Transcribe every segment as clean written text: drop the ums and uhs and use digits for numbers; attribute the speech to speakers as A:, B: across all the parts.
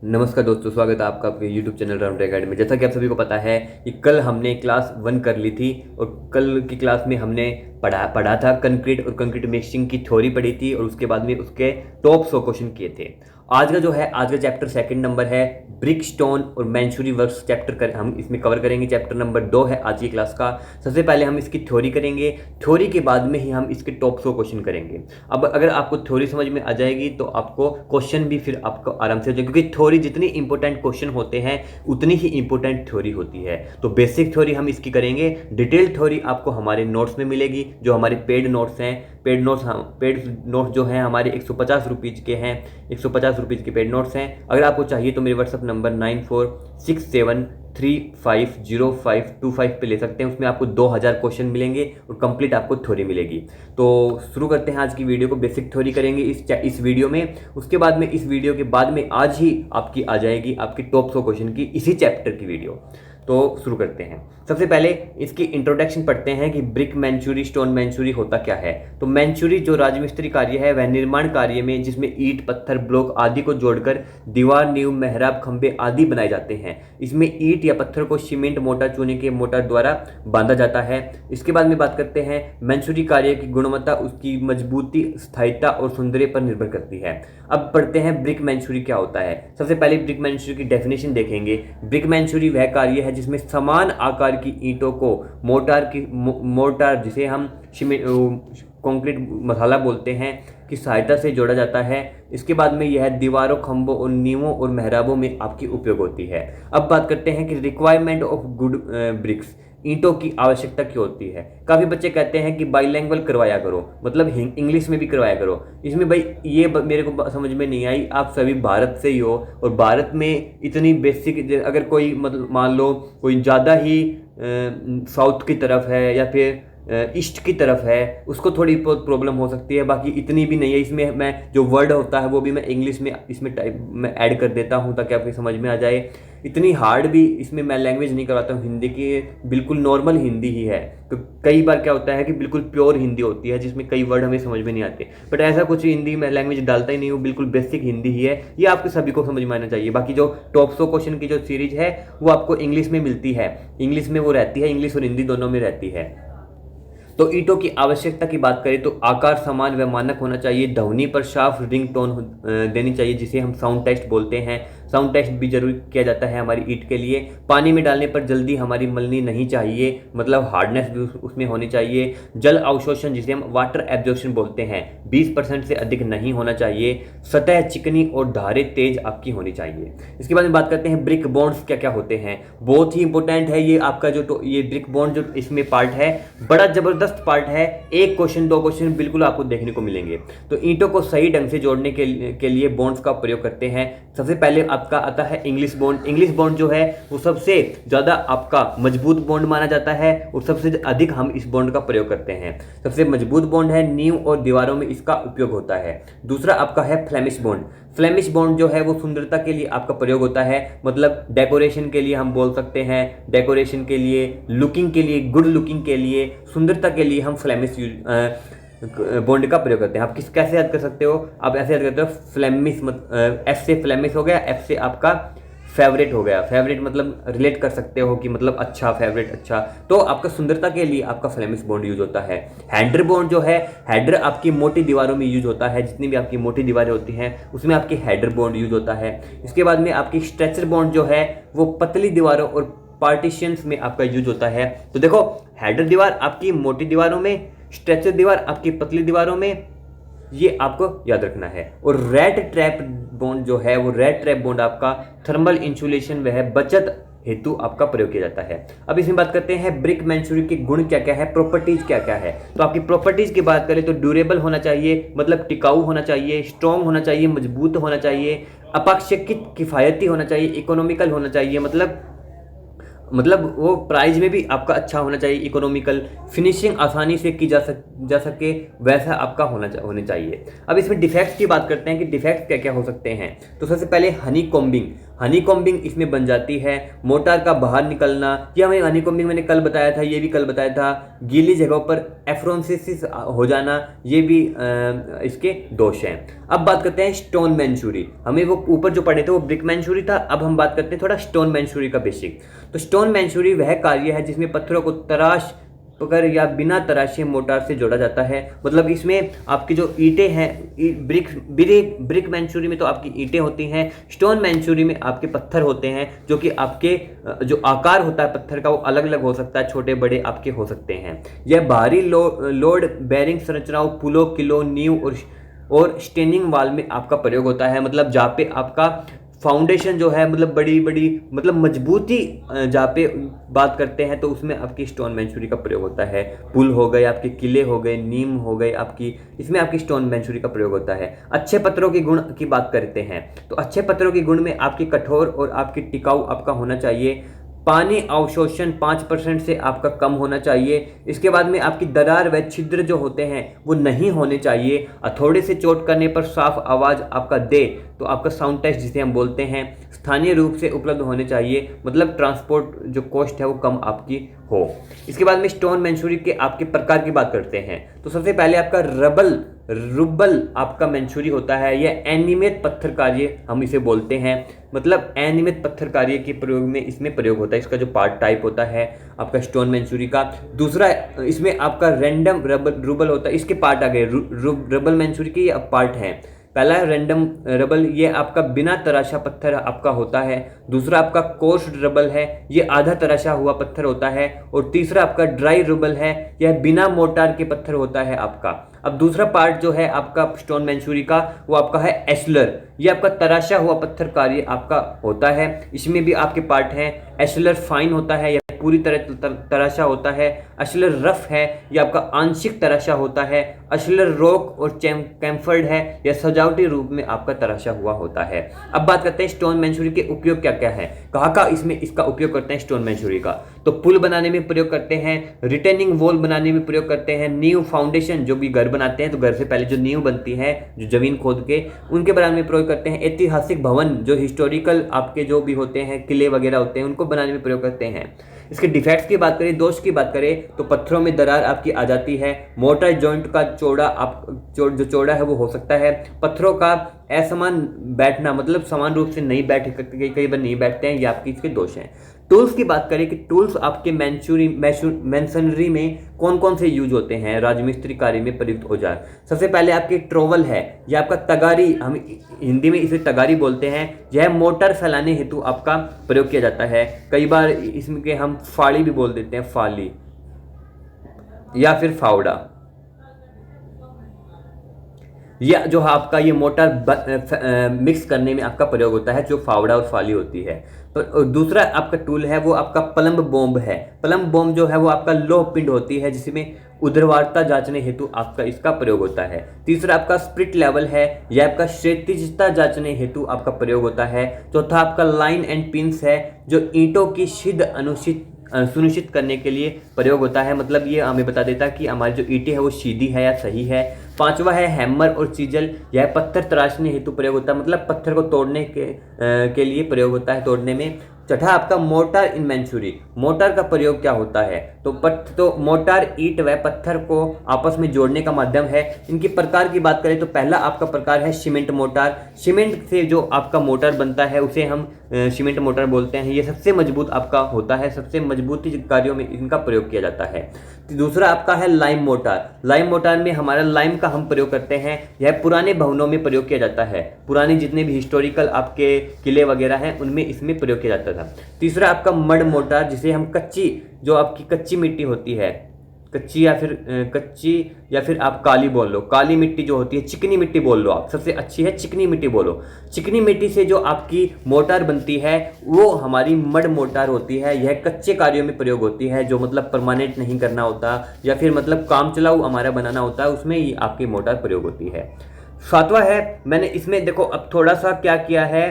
A: नमस्कार दोस्तों, स्वागत है आपका आपके YouTube चैनल राउंड अकेडमी में। जैसा कि आप सभी को पता है कि कल हमने क्लास 1 कर ली थी और कल की क्लास में हमने पढ़ा था कंक्रीट और कंक्रीट मिक्सिंग की थ्योरी पढ़ी थी और उसके बाद में उसके टॉप 100 क्वेश्चन किए थे। आज का चैप्टर सेकंड नंबर है ब्रिक स्टोन और मैंशूरी वर्क्स चैप्टर हम इसमें कवर करेंगे। चैप्टर नंबर 2 है आज की क्लास का। सबसे पहले हम इसकी थ्योरी करेंगे, थ्योरी के बाद में ही हम इसके टॉप 100 क्वेश्चन करेंगे। अब अगर आपको थ्योरी समझ में आ जाएगी तो आपको क्वेश्चन भी फिर आपको आराम से हो जाएगा, क्योंकि थ्योरी जितनी इंपॉर्टेंट क्वेश्चन होते हैं उतनी ही इंपॉर्टेंट थ्योरी होती है। तो बेसिक थ्योरी हम इसकी करेंगे, डिटेल थ्योरी आपको हमारे नोट्स में मिलेगी, जो हमारे पेड नोट्स हैं। पेड नोट्स जो हैं हमारे 150 रुपीज़ के हैं, 150 रुपीज़ के पेड नोट्स हैं। अगर आपको चाहिए तो मेरे व्हाट्सअप नंबर 9467350525 पे ले सकते हैं। उसमें आपको 2000 क्वेश्चन मिलेंगे और कंप्लीट आपको थ्योरी मिलेगी। तो शुरू करते हैं आज की वीडियो को। बेसिक थ्योरी करेंगे इस वीडियो में। उसके बाद में इस वीडियो के बाद में आज ही आपकी आ जाएगी आपकी टॉप 100 क्वेश्चन की इसी चैप्टर की वीडियो। तो शुरू करते हैं। सबसे पहले इसकी इंट्रोडक्शन पढ़ते हैं कि ब्रिक मैंशूरी स्टोन मैंशूरी होता क्या है। तो मैंशूरी जो राजमिस्त्री कार्य है वह निर्माण कार्य में जिसमें ईंट, पत्थर, ब्लॉक आदि को जोड़कर दीवार, नींव, मेहराब, खंभे आदि बनाए जाते हैं। इसमें ईंट या पत्थर को सीमेंट, मोटर, चूने के मोटर द्वारा बांधा जाता है। इसके बाद में बात करते हैं मैंशूरी कार्य की गुणवत्ता उसकी मजबूती, स्थायित्व और सौंदर्य पर निर्भर करती है। अब पढ़ते हैं ब्रिक मैंशूरी क्या होता है। सबसे पहले ब्रिक मैंशूरी की डेफिनेशन देखेंगे। ब्रिक मैंशूरी वह कार्य है जिसमें समान आकार की ईंटों को मोर्टार जिसे हम कंक्रीट मसाला बोलते हैं की सहायता से जोड़ा जाता है। इसके बाद में यह दीवारों, खंभों और नींवों और मेहराबों में आपकी उपयोग होती है। अब बात करते हैं कि रिक्वायरमेंट ऑफ गुड ब्रिक्स, ईंटों की आवश्यकता क्यों होती है। काफ़ी बच्चे कहते हैं कि बाइलैंग्वेज करवाया करो, मतलब इंग्लिश में भी करवाया करो। इसमें भाई ये मेरे को समझ में नहीं आई। आप सभी भारत से ही हो और भारत में इतनी बेसिक, अगर कोई मतलब मान लो कोई ज़्यादा ही साउथ की तरफ है या फिर ईस्ट की तरफ है, उसको थोड़ी बहुत प्रॉब्लम हो सकती है, बाकी इतनी भी नहीं है। इसमें मैं जो वर्ड होता है वो भी मैं इंग्लिश में इसमें टाइप में ऐड कर देता हूँ ताकि आपको समझ में आ जाए। इतनी हार्ड भी इसमें मैं लैंग्वेज नहीं करवाता हूँ। हिंदी की बिल्कुल नॉर्मल हिंदी ही है। तो कई बार क्या होता है कि बिल्कुल प्योर हिंदी होती है जिसमें कई वर्ड हमें समझ में नहीं आते, बट ऐसा कुछ हिंदी में लैंग्वेज डालता ही नहीं हूँ। बिल्कुल बेसिक हिंदी ही है, ये आपके सभी को समझ में आना चाहिए। बाकी जो टॉप 100 क्वेश्चन की जो सीरीज है वो आपको इंग्लिश में मिलती है, इंग्लिश में वो रहती है, इंग्लिश और हिंदी दोनों में रहती है। तो ईंटों की आवश्यकता की बात करें तो आकार समान व मानक होना चाहिए। ध्वनि पर साफ रिंग टोन देनी चाहिए जिसे हम साउंड टेस्ट बोलते हैं। साउंड टेस्ट भी जरूर किया जाता है हमारी ईंट के लिए। पानी में डालने पर जल्दी हमारी मलनी नहीं चाहिए, मतलब हार्डनेस भी उसमें होनी चाहिए। जल अवशोषण जिसे हम वाटर एब्जॉर्प्शन बोलते हैं 20% से अधिक नहीं होना चाहिए। सतह चिकनी और धारें तेज आपकी होनी चाहिए। इसके बाद में बात करते हैं ब्रिक बॉन्ड्स क्या क्या होते हैं। बहुत ही इंपॉर्टेंट है ये आपका जो ये ब्रिक बॉन्ड जो इसमें पार्ट है, बड़ा जबरदस्त पार्ट है। एक क्वेश्चन 2 क्वेश्चन बिल्कुल आपको देखने को मिलेंगे। तो ईंटों को सही ढंग से जोड़ने के लिए बॉन्ड्स का प्रयोग करते हैं। सबसे पहले आपका आता है इंग्लिश बॉन्ड। इंग्लिश बॉन्ड जो है वो सबसे ज़्यादा आपका मजबूत बॉन्ड माना जाता है और सबसे अधिक हम इस बॉन्ड का प्रयोग करते हैं। सबसे मजबूत बॉन्ड है, नींव और दीवारों में इसका उपयोग होता है। दूसरा आपका है फ्लेमिश बॉन्ड। फ्लेमिश बॉन्ड जो है वो सुंदरता के लिए आपका प्रयोग होता है, मतलब डेकोरेशन के लिए हम बोल सकते हैं, डेकोरेशन के लिए, लुकिंग के लिए, गुड लुकिंग के लिए, सुंदरता के लिए हम फ्लेमिश बॉन्ड का प्रयोग करते हैं। आप कैसे याद कर सकते हो, आप ऐसे याद करते हो फ्लेमिश, एफ से फ्लेमिश हो गया, एफ से आपका फेवरेट हो गया। फेवरेट मतलब रिलेट कर सकते हो कि मतलब अच्छा, फेवरेट अच्छा। तो आपका सुंदरता के लिए आपका फ्लेमिश बॉन्ड यूज होता है। हेडर बॉन्ड जो है, हेडर आपकी मोटी दीवारों में यूज होता है। जितनी भी आपकी मोटी दीवारें होती हैं उसमें आपकी हेडर बॉन्ड यूज होता है। इसके बाद में आपकी स्ट्रेचर बॉन्ड जो है वो पतली दीवारों और पार्टीशंस में आपका यूज होता है। तो देखो, हेडर दीवार आपकी मोटी दीवारों में, स्ट्रेचर दीवार आपकी पतली दीवारों में, ये आपको याद रखना है। और रेड ट्रैप बॉन्ड जो है वो रेड ट्रैप बॉन्ड आपका थर्मल इंसुलेशन वह बचत हेतु आपका प्रयोग किया जाता है। अब इसमें बात करते हैं ब्रिक मैंशूरी के गुण क्या क्या है, प्रॉपर्टीज क्या क्या है। तो आपकी प्रॉपर्टीज की बात करें तो ड्यूरेबल होना चाहिए, मतलब टिकाऊ होना चाहिए, स्ट्रॉन्ग होना चाहिए, मजबूत होना चाहिए, अपेक्षाकृत किफायती होना चाहिए, इकोनॉमिकल होना चाहिए, मतलब वो प्राइस में भी आपका अच्छा होना चाहिए, इकोनॉमिकल, फिनिशिंग आसानी से की जा सके वैसा आपका होने चाहिए। अब इसमें डिफेक्ट्स की बात करते हैं कि डिफेक्ट्स क्या क्या हो सकते हैं। तो सबसे पहले हनी हनी कॉम्बिंग इसमें बन जाती है, मोटार का बाहर निकलना, ये हमें हनी कॉम्बिंग मैंने कल बताया था, ये भी कल बताया था, गीली जगहों पर एफ्रोंसिस हो जाना, ये भी इसके दोष हैं। अब बात करते हैं स्टोन मैंशूरी। हमें वो ऊपर जो पढ़े थे वो ब्रिक मैंशूरी था, अब हम बात करते हैं थोड़ा स्टोन मैंशूरी का बेसिक। तो स्टोन मैंशूरी वह कार्य है जिसमें पत्थरों को तराश पकड़ या बिना तराशे मोटार से जोड़ा जाता है। मतलब इसमें आपकी जो ईंटें हैं, ब्रिक मैंशूरी में तो आपकी ईंटें होती हैं, स्टोन मैंशूरी में आपके पत्थर होते हैं, जो कि आपके जो आकार होता है पत्थर का वो अलग अलग हो सकता है, छोटे बड़े आपके हो सकते हैं। यह भारी लोड बेरिंग संरचनाओं, पुलों, किलों, नींव और स्टेनिंग वाल में आपका प्रयोग होता है। मतलब जहाँ पे आपका फाउंडेशन जो है, मतलब बड़ी बड़ी मतलब मजबूती जहाँ पे बात करते हैं तो उसमें आपकी स्टोन मैंशूरी का प्रयोग होता है। पुल हो गए, आपके किले हो गए, नीम हो गए आपकी, इसमें आपकी स्टोन मैंशूरी का प्रयोग होता है। अच्छे पत्थरों के गुण की बात करते हैं तो अच्छे पत्थरों के गुण में आपकी कठोर और आपकी टिकाऊ आपका होना चाहिए। पानी अवशोषण 5% से आपका कम होना चाहिए। इसके बाद में आपकी दरार व छिद्र जो होते हैं वो नहीं होने चाहिए। हथौड़े से चोट करने पर साफ आवाज़ आपका दे तो आपका साउंड टेस्ट जिसे हम बोलते हैं स्थानीय रूप से उपलब्ध होने चाहिए, मतलब ट्रांसपोर्ट जो कॉस्ट है वो कम आपकी हो। इसके बाद में स्टोन मैंशूरी के आपके प्रकार की बात करते हैं तो सबसे पहले आपका रुबल आपका मैंशूरी होता है। यह अनियमित पत्थर कार्य हम इसे बोलते हैं, मतलब अनियमित पत्थर कार्य के प्रयोग में इसमें प्रयोग होता है। इसका जो पार्ट टाइप होता है आपका स्टोन मैंशूरी का। दूसरा इसमें आपका रैंडम रुबल होता है, इसके पार्ट आ गए। रबल मैंशूरी के ये पार्ट हैं। पहला है रैंडम रबल, ये आपका बिना तराशा पत्थर आपका होता है। दूसरा आपका कोर्स्ड रबल है, ये आधा तराशा हुआ पत्थर होता है। और तीसरा आपका ड्राई रबल है, यह बिना मोटार के पत्थर होता है आपका। अब दूसरा पार्ट जो है आपका स्टोन मैंशूरी का वो आपका है एशलर, ये आपका तराशा हुआ पत्थर कार्य आपका होता है। इसमें भी आपके पार्ट हैं। एशलर फाइन होता है, पूरी तरह तराशा होता है। अशलर रफ है, यह आपका आंशिक तराशा होता है। अशलर रॉक और कैम्फर्ड है, यह सजावटी रूप में आपका तराशा हुआ होता है। अब बात करते हैं स्टोन मैंशूरी के उपयोग क्या क्या है, कहाँ का इसमें इसका उपयोग करते हैं स्टोन मैंशूरी का। तो पुल बनाने में प्रयोग करते हैं, रिटेनिंग वॉल बनाने में प्रयोग करते हैं, नींव फाउंडेशन जो भी घर बनाते हैं तो घर से पहले जो नींव बनती है जो जमीन खोद के उनके बनाने में प्रयोग करते हैं। ऐतिहासिक भवन जो हिस्टोरिकल आपके जो भी होते हैं किले वगैरह होते हैं उनको बनाने में प्रयोग करते हैं। इसके डिफेक्ट्स की बात करें, दोष की बात करें तो पत्थरों में दरार आपकी आ जाती है। मोटर जॉइंट का जो चौड़ा है वो हो सकता है। पत्थरों का असमान बैठना, मतलब समान रूप से नहीं बैठ, कई बार नहीं बैठते हैं, ये आपके इसके दोष हैं। टूल्स की बात करें कि टूल्स आपके मैसनरी में कौन कौन से यूज होते हैं, राजमिस्त्री कार्य में प्रयुक्त औजार। सबसे पहले आपके ट्रोवल है, यह आपका तगारी, हम हिंदी में इसे तगारी बोलते हैं। यह मोटर फैलाने हेतु आपका प्रयोग किया जाता है। कई बार इसमें हम फाड़ी भी बोल देते हैं, फाली या फिर फावड़ा। या जो आपका ये मोटर मिक्स करने में आपका प्रयोग होता है, जो फावड़ा और फाली होती है। तो दूसरा आपका टूल है वो आपका प्लम्ब बॉम्ब है। प्लम्ब बॉम्ब जो है वो आपका लोह पिंड होती है जिसमें ऊर्ध्वाधरता जांचने हेतु आपका इसका प्रयोग होता है। तीसरा आपका स्प्रिट लेवल है, यह आपका क्षैतिजता जांचने हेतु आपका प्रयोग होता है। चौथा आपका लाइन एंड पिंस है जो ईंटों की सिद्ध सुनिश्चित करने के लिए प्रयोग होता है, मतलब ये हमें बता देता है कि हमारी जो ईंटें है वो सीधी है या सही है। पांचवा है हैमर और चीजल, यह पत्थर तराशने हेतु प्रयोग होता है, मतलब पत्थर को तोड़ने के लिए प्रयोग होता है, तोड़ने में। छठा आपका मोटार इन मैंशूरी, मोटार का प्रयोग क्या होता है तो मोटार ईंट व पत्थर को आपस में जोड़ने का माध्यम है। इनकी प्रकार की बात करें तो पहला आपका प्रकार है सीमेंट मोटार। सीमेंट से जो आपका मोटार बनता है उसे हम सीमेंट मोटार बोलते हैं। ये सबसे मजबूत आपका होता है, सबसे मजबूती कार्यों में इनका प्रयोग किया जाता है। दूसरा आपका है लाइम मोटार। लाइम मोटार में हमारा लाइम का हम प्रयोग करते हैं, यह पुराने भवनों में प्रयोग किया जाता है। पुराने जितने भी हिस्टोरिकल आपके किले वगैरह हैं उनमें इसमें प्रयोग किया जाता था। तीसरा आपका मड मोटार, जिसे हम जो आपकी कच्ची मिट्टी होती है, कच्ची या फिर आप काली बोल लो, काली मिट्टी जो होती है, चिकनी मिट्टी बोल लो, आप सबसे अच्छी है चिकनी मिट्टी बोलो। चिकनी मिट्टी से जो आपकी मोटार बनती है वो हमारी मड मोटार होती है। यह कच्चे कार्यों में प्रयोग होती है, जो मतलब परमानेंट नहीं करना होता या फिर मतलब काम चलाऊ हमारा बनाना होता है, उसमें ही आपकी मोटार प्रयोग होती है। सातवां है, मैंने इसमें देखो अब थोड़ा सा क्या किया है,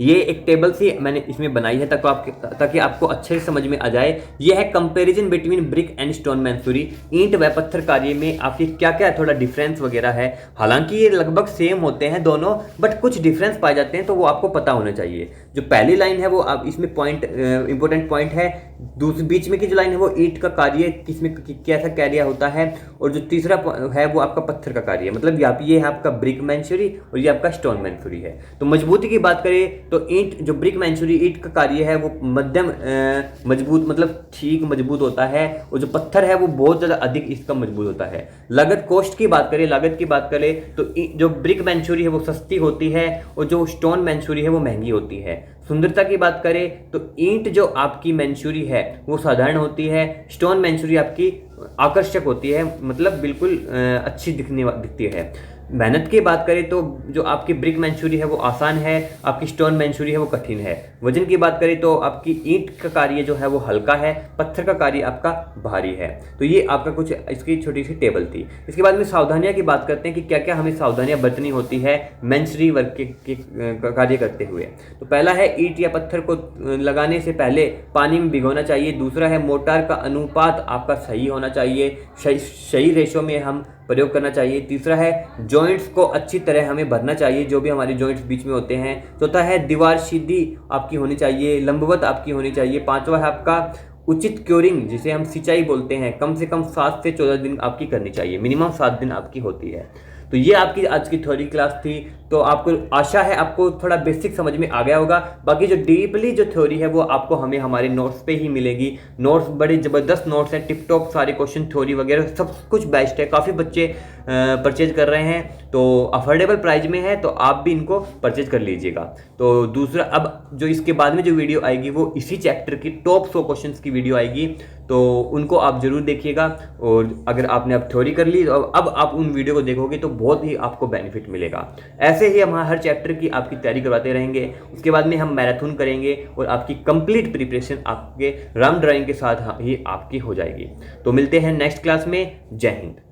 A: ये एक टेबल सी मैंने इसमें बनाई है ताकि आपको अच्छे से समझ में आ जाए। ये है comparison between brick and stone masonry, ईंट व पत्थर कार्य में आपकी क्या क्या थोड़ा डिफरेंस वगैरह है। हालांकि ये लगभग सेम होते हैं दोनों, बट कुछ डिफरेंस पाए जाते हैं, तो वो आपको पता होना चाहिए। जो पहली लाइन है वो आप इसमें पॉइंट इंपॉर्टेंट पॉइंट है। दूसरी बीच में की जो लाइन है वो ईंट का कार्य किसमें कैसा कार्य होता है, और जो तीसरा है वो आपका पत्थर का कार्य है। मतलब ये है आपका ब्रिक मैसनरी और ये आपका स्टोन मैसनरी है। तो मजबूती की बात करें तो ईंट जो ब्रिक मैसनरी ईंट का कार्य है वो मध्यम मजबूत, मतलब ठीक मजबूत होता है, और जो पत्थर है वो बहुत ज़्यादा अधिक इसका मजबूत होता है। लागत की बात करें तो जो ब्रिक मैसनरी है वो सस्ती होती है, और जो स्टोन मैसनरी है वो महंगी होती है। सुंदरता की बात करें तो ईंट जो आपकी मैसनरी है वो साधारण होती है, स्टोन मैसनरी आपकी आकर्षक होती है, मतलब बिल्कुल अच्छी दिखती है। मेहनत की बात करें तो जो आपकी ब्रिक मैसनरी है वो आसान है, आपकी स्टोन मैसनरी है वो कठिन है। वजन की बात करें तो आपकी ईंट का कार्य जो है वो हल्का है, पत्थर का कार्य आपका भारी है। तो ये आपका कुछ इसकी छोटी सी टेबल थी। इसके बाद में सावधानियां की बात करते हैं कि क्या क्या हमें सावधानियां बरतनी होती है मैसनरी वर्क के कार्य करते हुए। तो पहला है ईंट या पत्थर को लगाने से पहले पानी में भिगोना चाहिए। दूसरा है मोर्टार का अनुपात आपका सही होना चाहिए, सही रेशो में हम प्रयोग करना चाहिए। तीसरा है जॉइंट्स को अच्छी तरह हमें भरना चाहिए, जो भी हमारे जॉइंट्स बीच में होते हैं। चौथा है दीवार सीधी आपकी होनी चाहिए, लंबवत आपकी होनी चाहिए। पांचवा है आपका उचित क्योरिंग, जिसे हम सिंचाई बोलते हैं, कम से कम 7 से 14 दिन आपकी करनी चाहिए, मिनिमम 7 दिन आपकी होती है। तो ये आपकी आज की थ्योरी क्लास थी। तो आपको आशा है आपको थोड़ा बेसिक समझ में आ गया होगा। बाकी जो डीपली जो थ्योरी है वो आपको हमें हमारे नोट्स पे ही मिलेगी। नोट्स बड़े ज़बरदस्त नोट्स हैं, टिप टॉप, सारे क्वेश्चन थ्योरी वगैरह सब कुछ बेस्ट है। काफ़ी बच्चे परचेज कर रहे हैं, तो अफोर्डेबल प्राइस में है, तो आप भी इनको परचेज कर लीजिएगा। तो दूसरा, अब जो इसके बाद में जो वीडियो आएगी वो इसी चैप्टर की टॉप 100 क्वेश्चंस की वीडियो आएगी, तो उनको आप जरूर देखिएगा। और अगर आपने अब थ्योरी कर ली तो अब आप उन वीडियो को देखोगे तो बहुत ही आपको बेनिफिट मिलेगा। ऐसे ही हम हर चैप्टर की आपकी तैयारी करवाते रहेंगे। उसके बाद में हम मैराथन करेंगे और आपकी कंप्लीट प्रिपरेशन आपके राम ड्राइंग के साथ ही आपकी हो जाएगी। तो मिलते हैं नेक्स्ट क्लास में। जय हिंद।